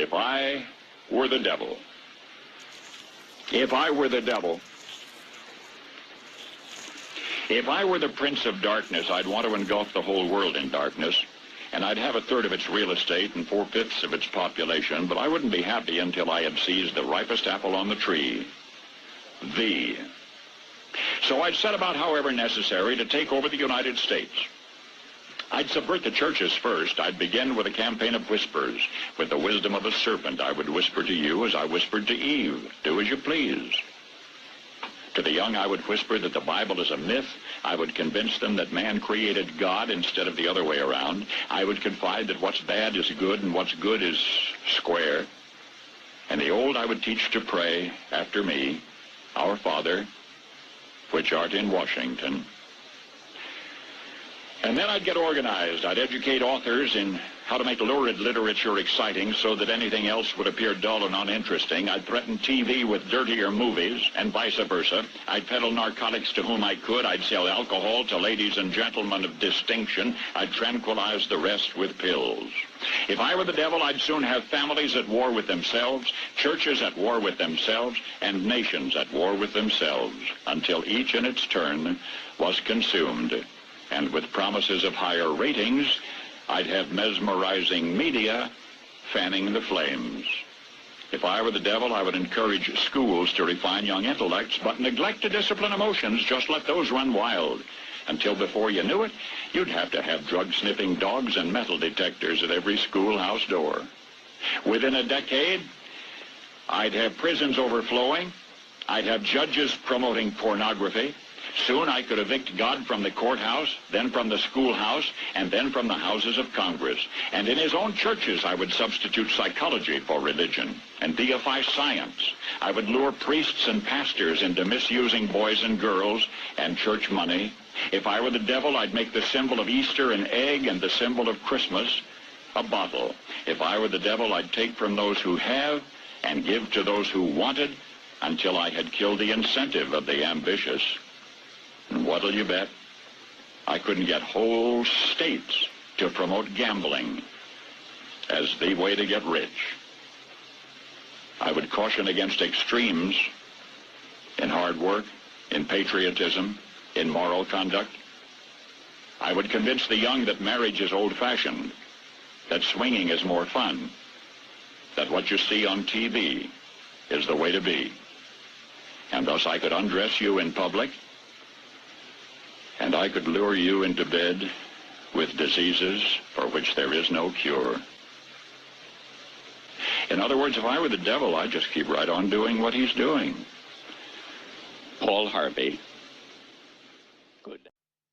If I were the devil, if I were the devil, if I were the prince of darkness, I'd want to engulf the whole world in darkness, and I'd have a third of its real estate and 4/5 of its population, but I wouldn't be happy until I had seized the ripest apple on the tree, thee. So I'd set about, however necessary, to take over the United States. I'd subvert the churches first. I'd begin with a campaign of whispers. With the wisdom of a serpent, I would whisper to you as I whispered to Eve, do as you please. To the young, I would whisper that the Bible is a myth. I would convince them that man created God instead of the other way around. I would confide that what's bad is good and what's good is square. And the old I would teach to pray after me, Our Father, which art in Washington. And then I'd get organized. I'd educate authors in how to make lurid literature exciting so that anything else would appear dull and uninteresting. I'd threaten TV with dirtier movies and vice versa. I'd peddle narcotics to whom I could. I'd sell alcohol to ladies and gentlemen of distinction. I'd tranquilize the rest with pills. If I were the devil, I'd soon have families at war with themselves, churches at war with themselves, and nations at war with themselves, until each in its turn was consumed. And with promises of higher ratings, I'd have mesmerizing media fanning the flames. If I were the devil, I would encourage schools to refine young intellects, but neglect to discipline emotions. Just let those run wild. Until before you knew it, you'd have to have drug-sniffing dogs and metal detectors at every schoolhouse door. Within a decade, I'd have prisons overflowing. I'd have judges promoting pornography. Soon I could evict God from the courthouse, then from the schoolhouse, and then from the houses of Congress. And in his own churches, I would substitute psychology for religion and deify science. I would lure priests and pastors into misusing boys and girls and church money. If I were the devil, I'd make the symbol of Easter an egg and the symbol of Christmas a bottle. If I were the devil, I'd take from those who have and give to those who wanted until I had killed the incentive of the ambitious. And what'll you bet? I couldn't get whole states to promote gambling as the way to get rich. I would caution against extremes in hard work, in patriotism, in moral conduct. I would convince the young that marriage is old-fashioned, that swinging is more fun, that what you see on TV is the way to be. And thus I could undress you in public, and I could lure you into bed with diseases for which there is no cure. In other words, if I were the devil, I'd just keep right on doing what he's doing. Paul Harvey.